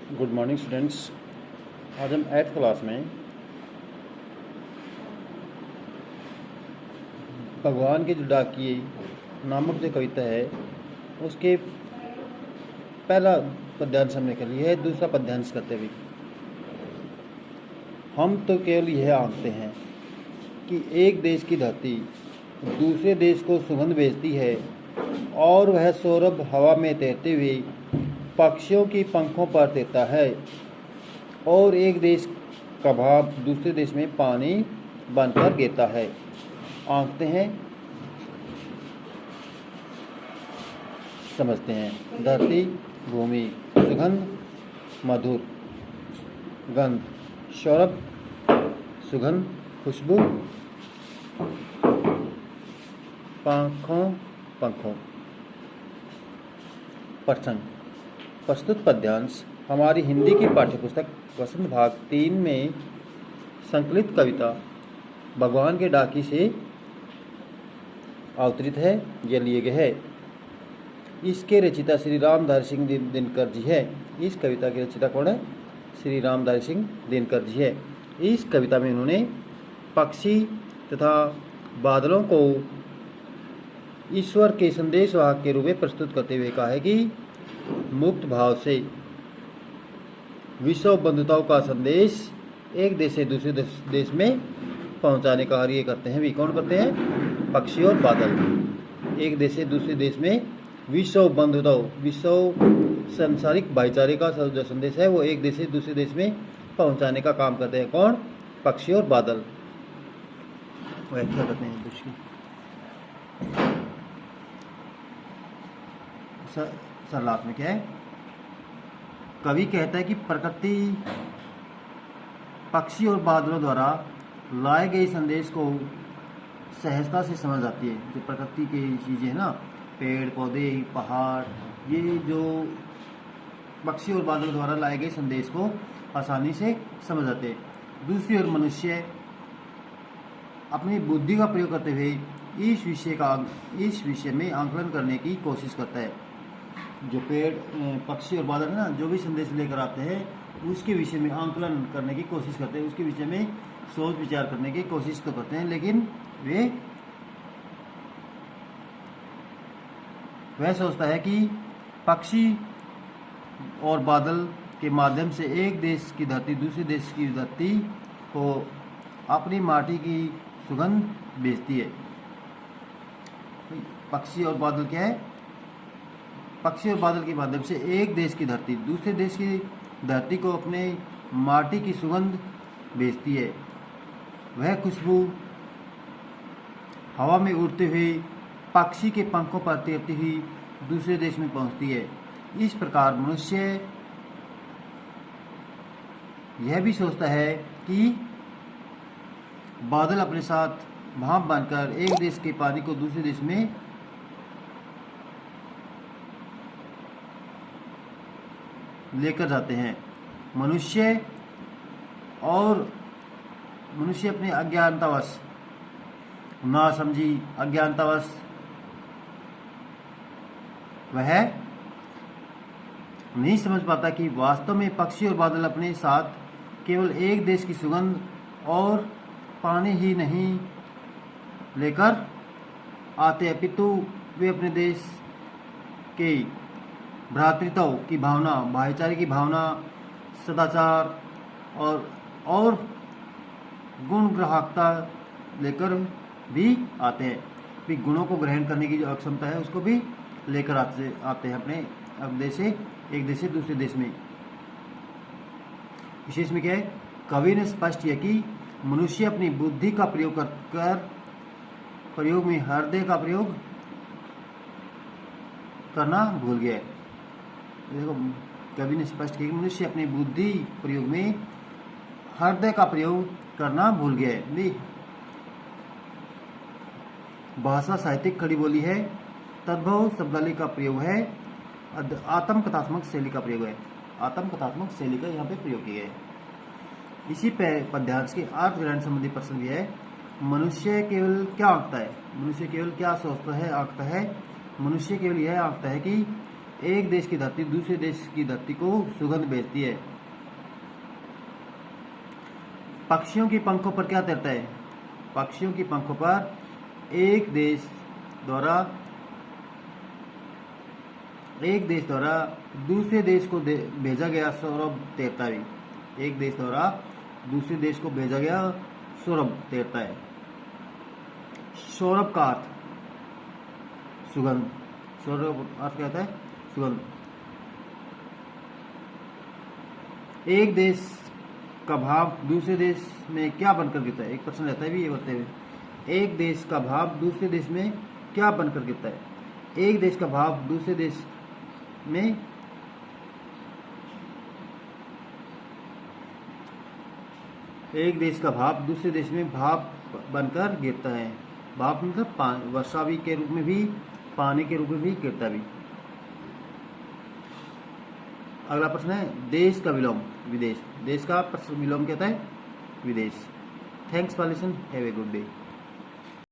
Good morning students. आज हम 8th class में भगवान के जो डाकिए नामक जो कविता है उसके पहला पद्यांश हमने कर लिया है। दूसरा पद्यांश करते हुए हम तो केवल यह आंकते हैं कि एक देश की धरती दूसरे देश को सुगंध भेजती है और वह सौरभ हवा में तैरते हुए पक्षियों की पंखों पर तैरता है और एक देश का भाव दूसरे देश में पानी बनकर गिरता है। आंकते हैं, समझते हैं। धरती, भूमि, सुगंध, मधुर, गंध, सौरभ, सुगंध, खुशबू, पंखों, प्रसंग। प्रस्तुत पद्यांश हमारी हिंदी की पाठ्यपुस्तक वसंत भाग 3 में संकलित कविता भगवान के डाकी से अवतरित है या लिए गए है। इसके रचिता श्री रामधारी सिंह दिनकर जी है। इस कविता के रचिता कौन है? श्री रामधारी सिंह दिनकर जी है। इस कविता में उन्होंने पक्षी तथा बादलों को ईश्वर के संदेशवाहक के रूप में प्रस्तुत करते हुए कहा है कि मुक्त भाव से विश्व बंधुताओं का संदेश एक देश से दूसरे देश में पहुंचाने का कार्य करते हैं। भी कौन करते हैं? पक्षी और बादल। एक देश से दूसरे देश में विश्व बंधुताओं, विश्व सांसारिक भाईचारे का जो संदेश है वो एक देश से दूसरे देश में पहुंचाने का काम करते हैं। कौन? पक्षी और बादल। व्याख्या करते हैं इसकी। सरलार्थ में क्या है? कवि कहता है कि प्रकृति पक्षी और बादलों द्वारा लाए गए संदेश को सहजता से समझ आती है। जो प्रकृति की चीज़ें हैं ना, पेड़ पौधे, पहाड़, ये जो पक्षी और बादलों द्वारा लाए गए संदेश को आसानी से समझ आते हैं। दूसरी ओर मनुष्य अपनी बुद्धि का प्रयोग करते हुए इस विषय में आंकलन करने की कोशिश करता है। जो पेड़, पक्षी और बादल है ना, जो भी संदेश लेकर आते हैं उसके विषय में आंकलन करने की कोशिश करते हैं, उसके विषय में सोच विचार करने की कोशिश तो करते हैं, लेकिन वह सोचता है कि पक्षी और बादल के माध्यम से एक देश की धरती दूसरे देश की धरती को अपनी माटी की सुगंध भेजती है। पक्षी और बादल क्या है? पक्षी और बादल के माध्यम से एक देश की धरती दूसरे देश की धरती को अपने माटी की सुगंध भेजती है। वह खुशबू हवा में उड़ते हुए पक्षी के पंखों पर तैरती हुई दूसरे देश में पहुंचती है। इस प्रकार मनुष्य यह भी सोचता है कि बादल अपने साथ भाप बनकर एक देश के पानी को दूसरे देश में लेकर जाते हैं। मनुष्य अपने अज्ञानतावश, नासमझी अज्ञानतावश वह नहीं समझ पाता कि वास्तव में पक्षी और बादल अपने साथ केवल एक देश की सुगंध और पानी ही नहीं लेकर आते, अपितु वे अपने देश के भ्रातृत्व की भावना, भाईचारे की भावना, सदाचार और गुण ग्राहकता लेकर भी आते हैं। भी गुणों को ग्रहण करने की जो अक्षमता है उसको भी लेकर आते हैं अपने देश से एक देश से दूसरे देश में। विशेष में क्या है? कवि ने स्पष्ट किया कि मनुष्य अपनी बुद्धि का प्रयोग कर प्रयोग में हृदय का प्रयोग करना भूल गया। देखो, कवि ने स्पष्ट किया कि मनुष्य अपनी बुद्धि प्रयोग में हृदय का प्रयोग करना भूल गया है। भाषा साहित्यिक खड़ी बोली है, तद्भव शब्दावली का प्रयोग है, आत्म कथात्मक शैली का प्रयोग है। आत्म कथात्मक शैली का यहाँ पे प्रयोग किया है। इसी पद्यांश के अर्थ ग्रहण संबंधी प्रश्न भी है। मनुष्य केवल क्या आंकता है? मनुष्य केवल क्या सोचता है, आंकता है? मनुष्य केवल यह आंकता है कि एक देश की धरती दूसरे देश की धरती को सुगंध भेजती है। पक्षियों की पंखों पर क्या तैरता है? पक्षियों की पंखों पर एक देश द्वारा दूसरे देश को भेजा गया सौरभ तैरता है। एक देश द्वारा दूसरे देश को भेजा गया सौरभ तैरता है। सौरभ का अर्थ सुगंध। सौरभ अर्थ क्या होता है? सुगंध। एक देश का भाव दूसरे देश में क्या बनकर गिरता है? एक प्रश्न रहता है भी ये बताते हुए। एक देश का भाव दूसरे देश में क्या बनकर गिरता है? एक देश का भाव दूसरे देश में एक देश का भाव दूसरे देश में भाप बनकर गिरता है। भाप मतलब वर्षा भी के रूप में भी, पानी के रूप में भी गिरता भी। अगला प्रश्न है देश का विलोम विदेश। देश का विलोम कहता है विदेश। Thanks for listen, have a good day.